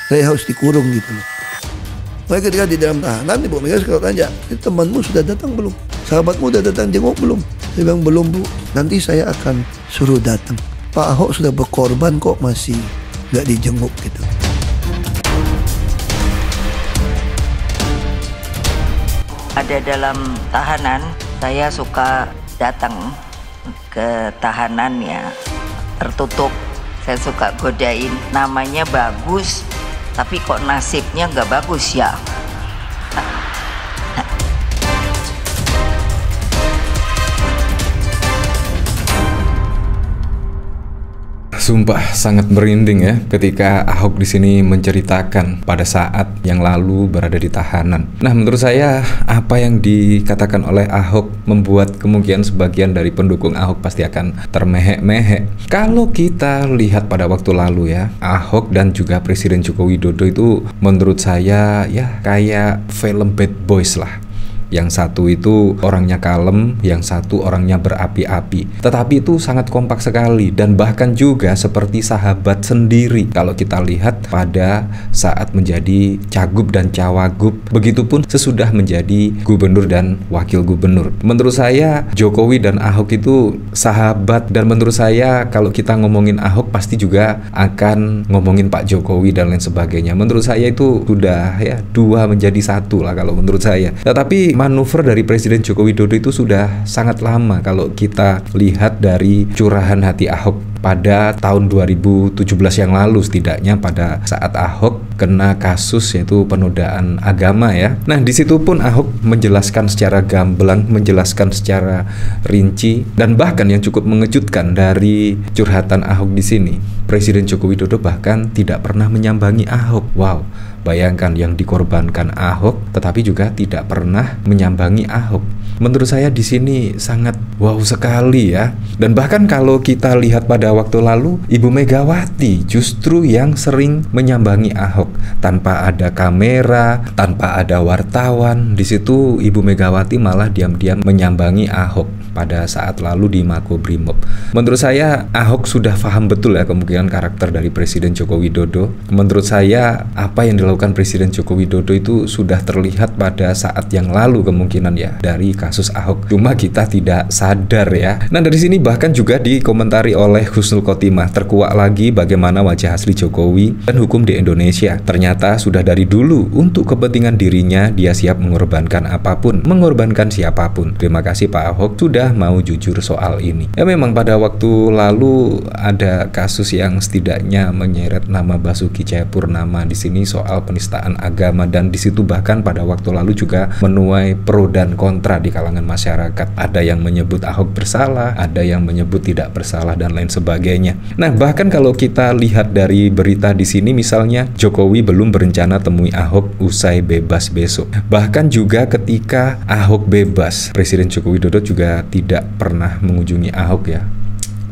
saya harus dikurung gitu loh. Makanya ketika di dalam tahanan, Ibu Mega kalau tanya, temanmu sudah datang belum? Sahabatmu sudah datang jenguk belum? Saya bilang belum Bu, nanti saya akan suruh datang. Pak Ahok sudah berkorban kok masih nggak dijenguk gitu. Ada dalam tahanan, saya suka datang ke tahanan ya tertutup. Saya suka godain, namanya bagus, tapi kok nasibnya nggak bagus ya. Sumpah sangat merinding ya ketika Ahok di sini menceritakan pada saat yang lalu berada di tahanan. Nah, menurut saya apa yang dikatakan oleh Ahok membuat kemungkinan sebagian dari pendukung Ahok pasti akan termehek-mehek. Kalau kita lihat pada waktu lalu ya, Ahok dan juga Presiden Joko Widodo itu menurut saya ya kayak film Bad Boys lah. Yang satu itu orangnya kalem, yang satu orangnya berapi-api. Tetapi itu sangat kompak sekali dan bahkan juga seperti sahabat sendiri kalau kita lihat pada saat menjadi cagup dan cawagup. Begitupun sesudah menjadi gubernur dan wakil gubernur. Menurut saya Jokowi dan Ahok itu sahabat, dan menurut saya kalau kita ngomongin Ahok pasti juga akan ngomongin Pak Jokowi dan lain sebagainya. Menurut saya itu sudah ya dua menjadi satu lah kalau menurut saya. Tetapi manuver dari Presiden Joko Widodo itu sudah sangat lama kalau kita lihat dari curahan hati Ahok pada tahun 2017 yang lalu, setidaknya pada saat Ahok kena kasus yaitu penodaan agama ya. Nah, di situ pun Ahok menjelaskan secara gamblang, menjelaskan secara rinci, dan bahkan yang cukup mengejutkan dari curhatan Ahok di sini, Presiden Joko Widodo bahkan tidak pernah menyambangi Ahok. Wow. Bayangkan, yang dikorbankan Ahok tetapi juga tidak pernah menyambangi Ahok. Menurut saya di sini sangat wow sekali ya. Dan bahkan kalau kita lihat pada waktu lalu, Ibu Megawati justru yang sering menyambangi Ahok tanpa ada kamera, tanpa ada wartawan. Di situ Ibu Megawati malah diam-diam menyambangi Ahok pada saat lalu di Makobrimob. Menurut saya Ahok sudah paham betul ya kemungkinan karakter dari Presiden Joko Widodo. Menurut saya apa yang dilakukan Presiden Joko Widodo itu sudah terlihat pada saat yang lalu kemungkinan ya dari kasus Ahok. Cuma kita tidak sadar ya. Nah, dari sini bahkan juga dikomentari oleh Husnul Khotimah, terkuak lagi bagaimana wajah asli Jokowi dan hukum di Indonesia. Ternyata sudah dari dulu untuk kepentingan dirinya dia siap mengorbankan apapun, mengorbankan siapapun. Terima kasih Pak Ahok sudah mau jujur soal ini. Ya memang pada waktu lalu ada kasus yang setidaknya menyeret nama Basuki Cahayapurnama di sini soal penistaan agama, dan di situ bahkan pada waktu lalu juga menuai pro dan kontra di kalangan masyarakat. Ada yang menyebut Ahok bersalah, ada yang menyebut tidak bersalah dan lain sebagainya. Nah, bahkan kalau kita lihat dari berita di sini misalnya Jokowi belum berencana temui Ahok usai bebas besok. Bahkan juga ketika Ahok bebas, Presiden Joko Widodo juga tidak pernah mengunjungi Ahok ya.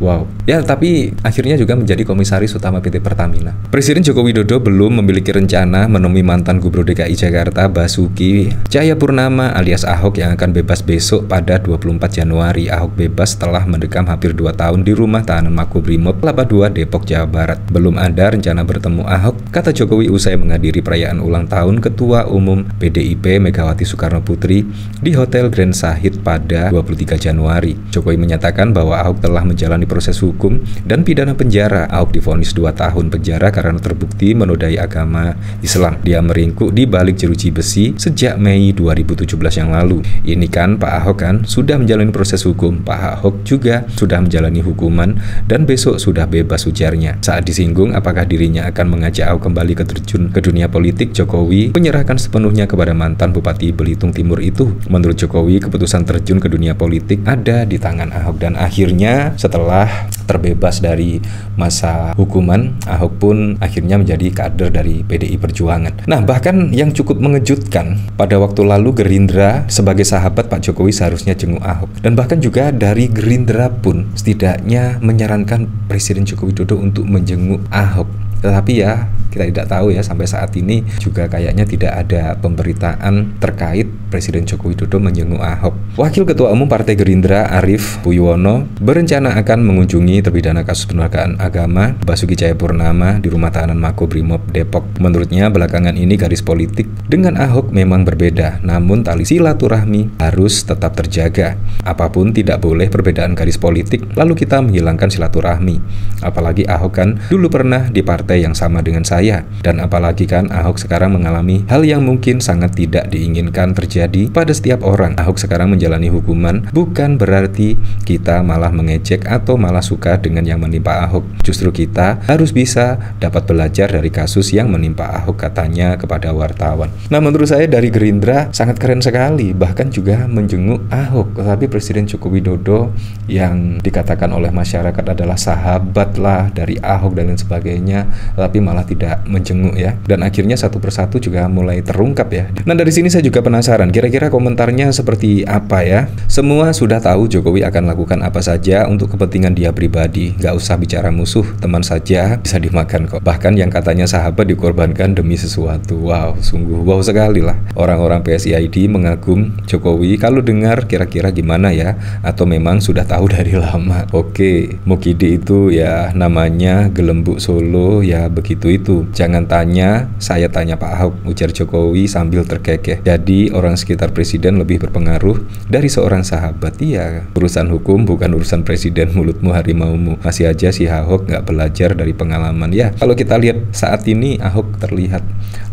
Wow. Ya, tapi akhirnya juga menjadi komisaris utama PT Pertamina. Presiden Joko Widodo belum memiliki rencana menemui mantan Gubernur DKI Jakarta Basuki Cahayapurnama alias Ahok yang akan bebas besok pada 24 Januari. Ahok bebas setelah mendekam hampir 2 tahun di rumah tahanan Makobrimob Kelapa II, Depok, Jawa Barat. Belum ada rencana bertemu Ahok, kata Jokowi usai menghadiri perayaan ulang tahun Ketua Umum PDIP Megawati Soekarno Putri di Hotel Grand Sahid pada 23 Januari. Jokowi menyatakan bahwa Ahok telah menjalani proses hukum dan pidana penjara. Ahok divonis 2 tahun penjara karena terbukti menodai agama Islam. Dia meringkuk di balik jeruji besi sejak Mei 2017 yang lalu. Ini kan Pak Ahok kan sudah menjalani proses hukum. Pak Ahok juga sudah menjalani hukuman dan besok sudah bebas, ujarnya. Saat disinggung apakah dirinya akan mengajak Ahok kembali terjun ke dunia politik, Jokowi menyerahkan sepenuhnya kepada mantan Bupati Belitung Timur itu. Menurut Jokowi, keputusan terjun ke dunia politik ada di tangan Ahok, dan akhirnya setelah terbebas dari masa hukuman, Ahok pun akhirnya menjadi kader dari PDI Perjuangan. Nah, bahkan yang cukup mengejutkan, pada waktu lalu Gerindra sebagai sahabat Pak Jokowi seharusnya jenguk Ahok, dan bahkan juga dari Gerindra pun setidaknya menyarankan Presiden Joko Widodo untuk menjenguk Ahok. Tetapi ya kita tidak tahu ya, sampai saat ini juga kayaknya tidak ada pemberitaan terkait Presiden Joko Widodo menjenguk Ahok. Wakil Ketua Umum Partai Gerindra Arief Puyono berencana akan mengunjungi terpidana kasus penodaan agama Basuki Cahayapurnama di rumah tahanan Makobrimob Depok. Menurutnya belakangan ini garis politik dengan Ahok memang berbeda, namun tali silaturahmi harus tetap terjaga. Apapun tidak boleh perbedaan garis politik lalu kita menghilangkan silaturahmi. Apalagi Ahok kan dulu pernah di partai yang sama dengan saya, dan apalagi kan Ahok sekarang mengalami hal yang mungkin sangat tidak diinginkan terjadi pada setiap orang. Ahok sekarang menjalani hukuman, bukan berarti kita malah mengejek atau malah suka dengan yang menimpa Ahok. Justru kita harus bisa dapat belajar dari kasus yang menimpa Ahok, katanya kepada wartawan. Nah, menurut saya dari Gerindra sangat keren sekali, bahkan juga menjenguk Ahok. Tetapi Presiden Joko Widodo yang dikatakan oleh masyarakat adalah sahabat lah dari Ahok dan lain sebagainya, tapi malah tidak menjenguk ya. Dan akhirnya satu persatu juga mulai terungkap ya. Nah, dari sini saya juga penasaran, kira-kira komentarnya seperti apa ya? Semua sudah tahu Jokowi akan lakukan apa saja untuk kepentingan dia pribadi. Gak usah bicara musuh, teman saja bisa dimakan kok. Bahkan yang katanya sahabat dikorbankan demi sesuatu. Wow, sungguh wow sekali lah. Orang-orang PSIID mengagum Jokowi. Kalau dengar kira-kira gimana ya? Atau memang sudah tahu dari lama? Oke, Mukidi itu ya namanya Gelembuk Solo ya, begitu itu. Jangan tanya, saya tanya Pak Ahok, ujar Jokowi sambil terkekeh. Jadi orang sekitar presiden lebih berpengaruh dari seorang sahabat. Iya, urusan hukum bukan urusan presiden, mulutmu harimaumu. Masih aja si Ahok nggak belajar dari pengalaman ya. Kalau kita lihat saat ini Ahok terlihat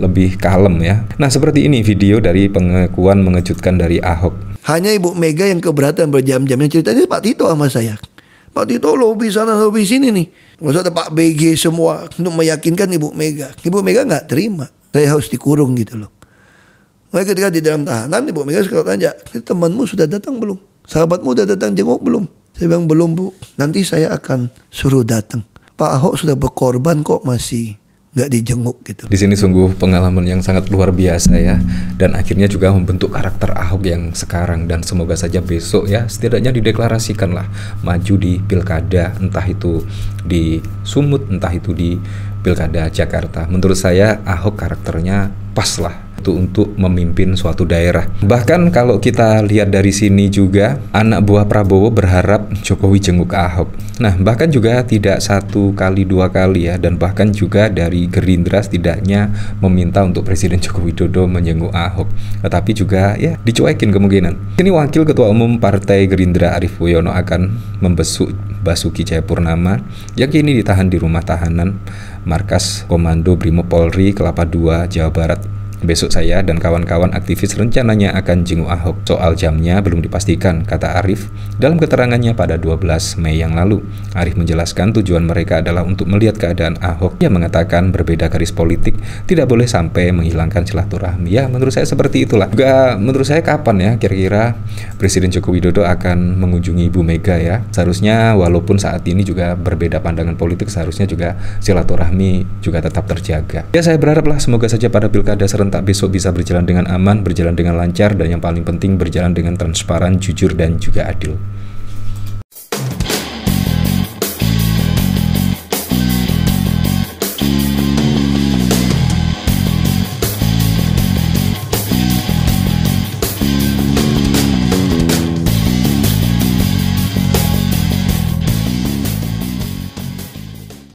lebih kalem ya. Nah, seperti ini video dari pengakuan mengejutkan dari Ahok. Hanya Ibu Mega yang keberatan berjam-jam. Yang ceritanya Pak Tito sama saya. Pak Tito lobi sana lobi sini nih. Maksudnya Pak BG semua untuk meyakinkan Ibu Mega. Ibu Mega nggak terima. Saya harus dikurung gitu loh. Makanya ketika di dalam tahanan Ibu Mega sekarang tanya, temanmu sudah datang belum? Sahabatmu sudah datang jenguk belum? Saya bilang belum Bu. Nanti saya akan suruh datang. Pak Ahok sudah berkorban kok masih nggak dijenguk gitu. Di sini sungguh pengalaman yang sangat luar biasa ya, dan akhirnya juga membentuk karakter Ahok yang sekarang, dan semoga saja besok ya setidaknya dideklarasikan lah maju di pilkada, entah itu di Sumut, entah itu di pilkada Jakarta. Menurut saya Ahok karakternya pas lah untuk memimpin suatu daerah. Bahkan kalau kita lihat dari sini juga anak buah Prabowo berharap Jokowi jenguk Ahok. Nah, bahkan juga tidak satu kali dua kali ya, dan bahkan juga dari Gerindra setidaknya meminta untuk Presiden Joko Widodo menjenguk Ahok. Tetapi juga ya dicuekin kemungkinan. Ini Wakil Ketua Umum Partai Gerindra Arief Puyono akan membesuk Basuki Cahayapurnama yang kini ditahan di rumah tahanan Markas Komando Brimob Polri Kelapa II, Jawa Barat. Besok saya dan kawan-kawan aktivis rencananya akan jenguk Ahok. Soal jamnya belum dipastikan, kata Arief dalam keterangannya pada 12 Mei yang lalu. Arief menjelaskan tujuan mereka adalah untuk melihat keadaan Ahok. Ia mengatakan berbeda garis politik tidak boleh sampai menghilangkan silaturahmi. Ya, menurut saya seperti itulah. Juga menurut saya kapan ya kira-kira Presiden Joko Widodo akan mengunjungi Ibu Mega ya? Seharusnya walaupun saat ini juga berbeda pandangan politik, seharusnya juga silaturahmi juga tetap terjaga. Ya, saya berharaplah semoga saja pada pilkada serentak besok bisa berjalan dengan aman, berjalan dengan lancar, dan yang paling penting berjalan dengan transparan, jujur, dan juga adil.